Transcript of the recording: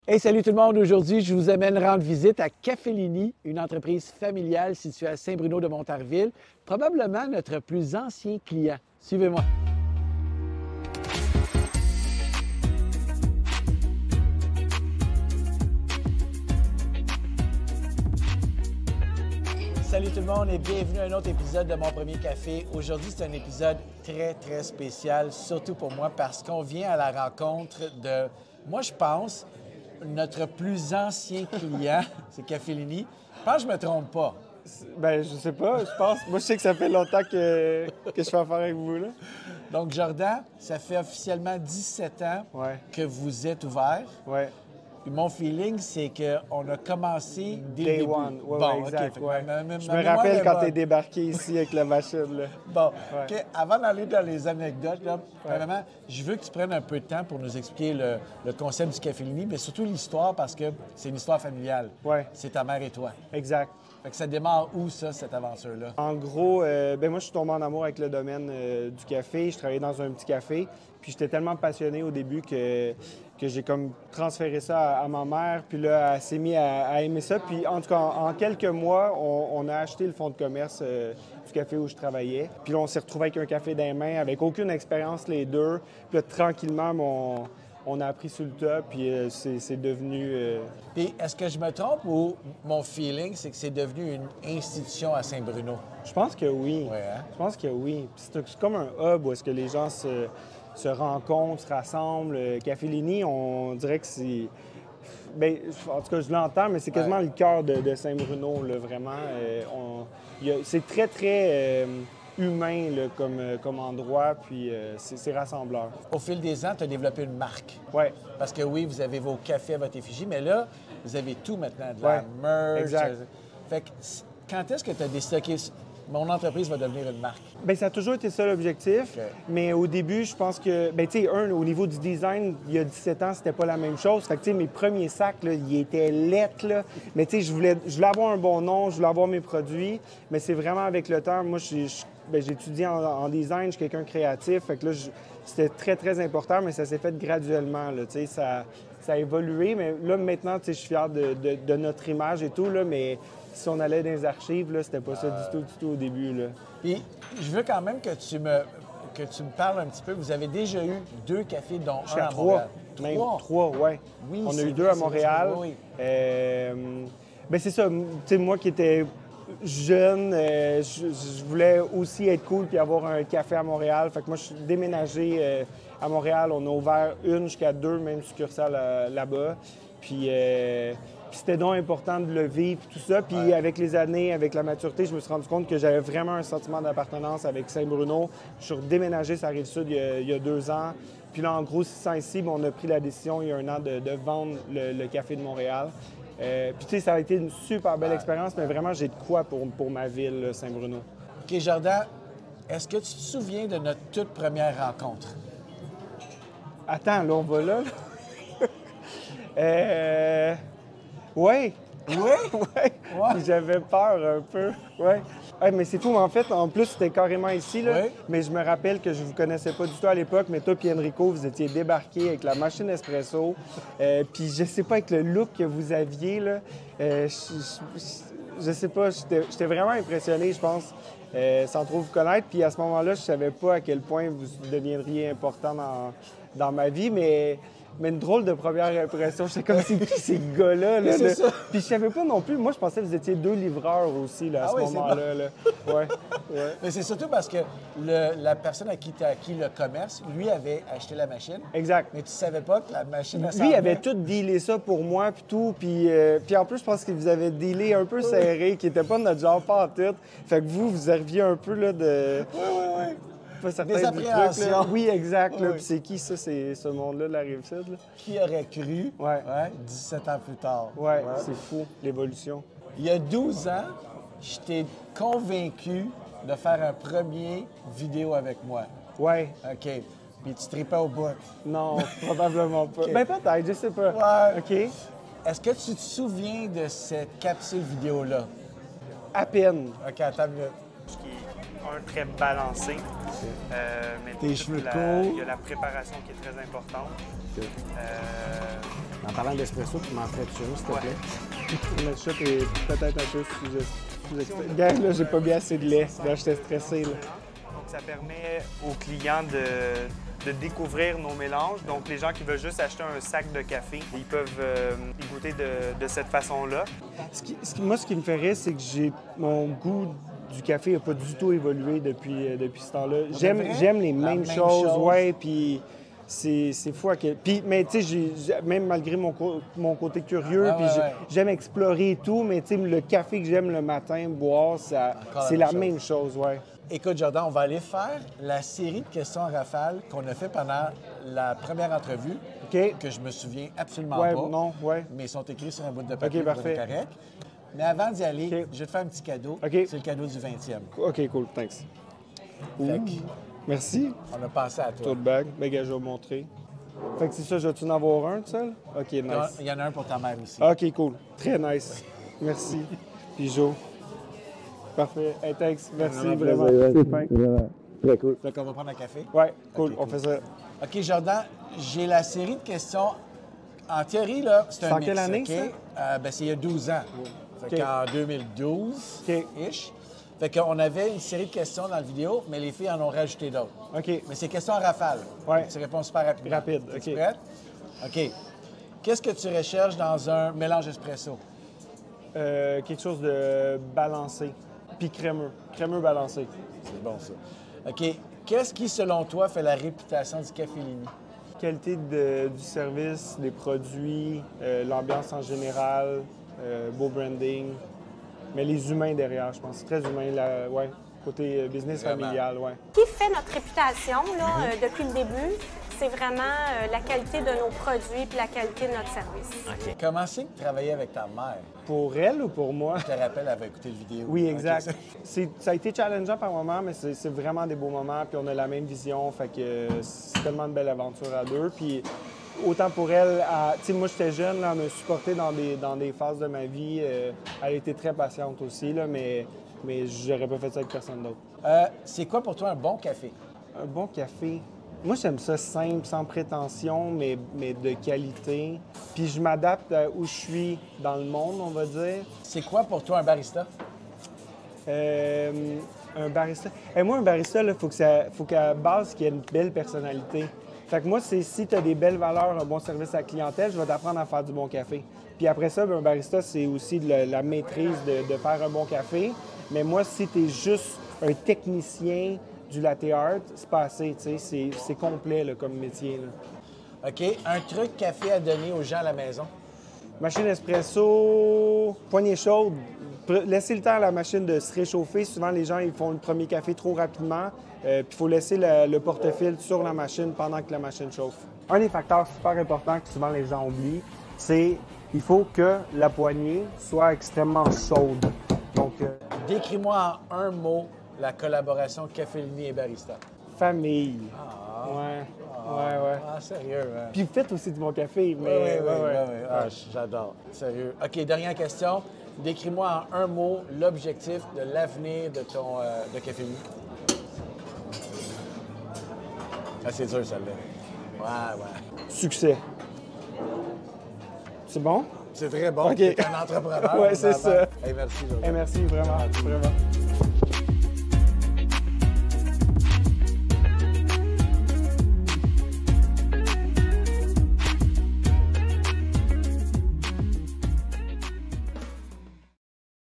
Hey, salut tout le monde! Aujourd'hui, je vous amène rendre visite à Cafellini, une entreprise familiale située à Saint-Bruno-de-Montarville, probablement notre plus ancien client. Suivez-moi. Salut tout le monde et bienvenue à un autre épisode de Mon Premier Café. Aujourd'hui, c'est un épisode très spécial, surtout pour moi, parce qu'on vient à la rencontre de, moi je pense, notre plus ancien client, c'est Cafellini. Je pense que je me trompe pas. Ben, je sais pas, je pense. Moi, je sais que ça fait longtemps que je fais affaire avec vous, là. Donc, Jordan, ça fait officiellement 17 ans que vous êtes ouvert. Ouais. Puis mon feeling, c'est qu'on a commencé dès le Day début. one. Ouais, bon, ouais, exact. OK. Ouais. Je Je me rappelle quand tu es débarqué ici avec la machine, là. Bon, Ouais. OK. Avant d'aller dans les anecdotes, là, premièrement, je veux que tu prennes un peu de temps pour nous expliquer le concept du Cafellini, mais surtout l'histoire, parce que c'est une histoire familiale. Ouais. C'est ta mère et toi. Exact. Fait que ça démarre où, ça, cette aventure-là? En gros, moi, je suis tombé en amour avec le domaine du café. Je travaillais dans un petit café. Puis j'étais tellement passionné au début que j'ai comme transféré ça à ma mère. Puis là, elle s'est mise à aimer ça. Puis en tout cas, en quelques mois, on a acheté le fonds de commerce du café où je travaillais. Puis là, on s'est retrouvés avec un café dans les mains, avec aucune expérience les deux. Puis là, tranquillement, on a appris sur le tas, puis c'est devenu... Puis, est-ce que je me trompe ou mon feeling, c'est que c'est devenu une institution à Saint-Bruno? Je pense que oui. Ouais, hein? Je pense que oui. Puis c'est comme un hub où est-ce que les gens se rencontrent, se rassemblent. Cafellini, on dirait que c'est... Bien, en tout cas, je l'entends, mais c'est quasiment le cœur de Saint-Bruno, là, vraiment. C'est très humain là, comme endroit, puis c'est rassembleur. Au fil des ans, tu as développé une marque. Oui, Parce que oui, vous avez vos cafés à votre effigie, mais là, vous avez tout maintenant, de la Ouais, merch. exact. Fait que, quand est-ce que tu as décidé, OK, mon entreprise va devenir une marque? bien, ça a toujours été ça l'objectif, OK. mais au début, je pense que, bien, tu sais, au niveau du design, il y a 17 ans, c'était pas la même chose. Fait que, tu sais, mes premiers sacs, là, ils étaient lettres, là. Mais, tu sais, je voulais avoir un bon nom, je voulais avoir mes produits, mais c'est vraiment avec le temps. Moi, j'ai étudié en design, je suis quelqu'un de créatif, fait que là, c'était très important, mais ça s'est fait graduellement, là, tu sais, ça a évolué, mais là, maintenant, tu sais, je suis fier de notre image et tout, là, mais si on allait dans les archives, là, c'était pas ça du tout au début, là. Puis, je veux quand même que tu me parles un petit peu. Vous avez déjà eu 2 cafés, dont un à Montréal. Même 3, oui. Oui, On a c'est eu 2 vrai, à c'est Montréal. vrai, oui. Bien, c'est ça. Tu sais, moi qui étais jeune, je voulais aussi être cool puis avoir un café à Montréal. Fait que moi, je suis déménagé à Montréal. On a ouvert 1 jusqu'à 2, même succursales là-bas. Puis c'était donc important de le vivre, tout ça. Puis avec les années, avec la maturité, je me suis rendu compte que j'avais vraiment un sentiment d'appartenance avec Saint-Bruno. Je suis redéménagé sur la Rive-Sud il y a 2 ans. Puis là, en gros, 6 ans ici, on a pris la décision il y a 1 an de vendre le café de Montréal. Puis tu sais, ça a été une super belle expérience, mais vraiment, j'ai de quoi pour ma ville, là, Saint-Bruno. OK, Jordan, est-ce que tu te souviens de notre toute première rencontre? Attends, là, on va là. Oui. Oui? Ouais. J'avais peur un peu. Ouais. Ouais, mais c'est fou, mais en fait, en plus, c'était carrément ici, là. Oui. Mais je me rappelle que je vous connaissais pas du tout à l'époque, mais toi et Enrico, vous étiez débarqués avec la machine espresso. Puis je sais pas, avec le look que vous aviez, là, je sais pas, j'étais vraiment impressionné, je pense, sans trop vous connaître. Puis à ce moment-là, je savais pas à quel point vous deviendriez important dans ma vie, mais une drôle de première impression. J'étais comme, c'est qui ces gars-là? Là, C'est ça. Puis je savais pas non plus. Moi, je pensais que vous étiez 2 livreurs aussi là, à ce oui, c'est moment-là. Là. Ouais. Mais c'est surtout parce que la personne à qui tu as acquis le commerce, lui avait acheté la machine. Exact. Mais tu savais pas que la machine... Lui, il avait tout dealé ça pour moi, puis tout. Puis en plus, je pense qu'il vous avait dealé un peu serré, qui était pas de notre genre, pas en tout. Fait que vous arriviez un peu là de... Oui. Pas certain Des du truc, là. appréhensions. Oui, exact. Là. Oui. Puis c'est qui, ça? C'est ce monde-là de la Rive-Sud? Là? Qui aurait cru? Ouais. 17 ans plus tard. Ouais, c'est fou, l'évolution. Il y a 12 ans, je t'ai convaincu de faire un premier vidéo avec moi. Ouais. OK. Puis tu tripais au bout. Non, probablement pas. OK. Ben peut-être, je sais pas. Ouais. OK. Est-ce que tu te souviens de cette capsule vidéo-là? À peine. OK, attends une minute. Qui est un très balancé. Mais tes cheveux courts. il y a la préparation qui est très importante. Okay. En parlant d'espresso, tu m'en ferais-tu un, s'il te plaît? Le shot est peut-être un peu sous-expert. Regarde, là, j'ai pas mis assez de lait. Là, j'étais stressé. Là. Donc, ça permet aux clients de découvrir nos mélanges. Donc, les gens qui veulent juste acheter un sac de café, ils peuvent y goûter de cette façon-là. Moi, ce qui me fait rire, c'est que mon goût du café n'a pas du tout évolué depuis ce temps-là. J'aime les mêmes choses, ouais, puis c'est fou à quel... Puis, mais tu sais, même malgré mon côté curieux, puis j'aime explorer et tout, mais tu sais, le café que j'aime le matin boire, c'est la même chose, ouais. Écoute, Jordan, on va aller faire la série de questions en rafale qu'on a fait pendant la première entrevue, que je me souviens absolument pas. Non, mais ils sont écrits sur un bout de papier, parfait. Correct. Mais avant d'y aller, je vais te faire un petit cadeau. C'est le cadeau du 20e. OK, cool, thanks. Merci. On a pensé à toi. Tote bag, mais gars, je vais vous montrer. Fait que c'est ça, je vais-tu en avoir un, tout seul? OK, nice. Il y en a un pour ta mère aussi. OK, cool. Très nice. Merci. Puis Jo. Parfait. Hey, thanks. Merci vraiment. Très cool. Fait qu'on va prendre un café? Ouais, cool. Okay, on fait ça. OK, Jordan, j'ai la série de questions. En théorie, là, c'est un mix. Quelle année, ça? C'est il y a 12 ans. Fait qu'en 2012-ish. Fait qu'on avait une série de questions dans la vidéo, mais les filles en ont rajouté d'autres. OK. Mais c'est questions en rafale. Ouais. Tu réponds super rapidement. Rapide, OK. Es-tu prête? OK. Qu'est-ce que tu recherches dans un mélange espresso? Quelque chose de balancé, puis crémeux. Crémeux balancé. C'est bon, ça. OK. Qu'est-ce qui, selon toi, fait la réputation du Café Lini? Qualité du service, des produits, l'ambiance en général, beau branding, mais les humains derrière, je pense. Très humain, côté business familial, ouais. Ce qui fait notre réputation là, depuis le début, c'est vraiment la qualité de nos produits et la qualité de notre service. OK. Comment c'est de travailler avec ta mère? Pour elle ou pour moi? Je te rappelle, elle avait écouté la vidéo. Oui, exact. Okay. Ça a été challengeant par moments, mais c'est vraiment des beaux moments, puis on a la même vision, fait que c'est tellement de belles aventures à deux. Puis autant pour elle, tu sais, moi j'étais jeune, là, elle me supportait dans des phases de ma vie. Elle était très patiente aussi, là, mais j'aurais pas fait ça avec personne d'autre. C'est quoi pour toi un bon café? Un bon café? Moi, j'aime ça simple, sans prétention, mais de qualité. Puis je m'adapte à où je suis dans le monde, on va dire. C'est quoi pour toi un barista? Un barista? Moi, un barista, il faut qu'à base, qu'il y ait une belle personnalité. Fait que moi, si tu as des belles valeurs, un bon service à la clientèle, je vais t'apprendre à faire du bon café. Puis après ça, un barista, c'est aussi la maîtrise de faire un bon café. Mais moi, si tu es juste un technicien du latte art, c'est pas assez, tu sais, c'est complet là, comme métier. Là. OK. Un truc café à donner aux gens à la maison? Machine espresso, poignée chaude. Laissez le temps à la machine de se réchauffer. Souvent, les gens ils font le premier café trop rapidement. Puis il faut laisser le porte-fil sur la machine pendant que la machine chauffe. Un des facteurs super importants que souvent les gens oublient, c'est qu'il faut que la poignée soit extrêmement chaude. Donc, décris-moi en un mot la collaboration Café Lini et Barista. Famille. Ouais. Ah, sérieux, hein? Puis vous faites aussi du bon café, mais... Oui. Ah, j'adore. Sérieux. OK, dernière question. Décris-moi en un mot l'objectif de l'avenir de ton de Café Lini. Ah, c'est dur, celle-là. Ouais. Succès. C'est bon? C'est très bon. OK. T'es un entrepreneur. Oui, c'est ça. Hey, merci, Jordan. Hey, merci, vraiment.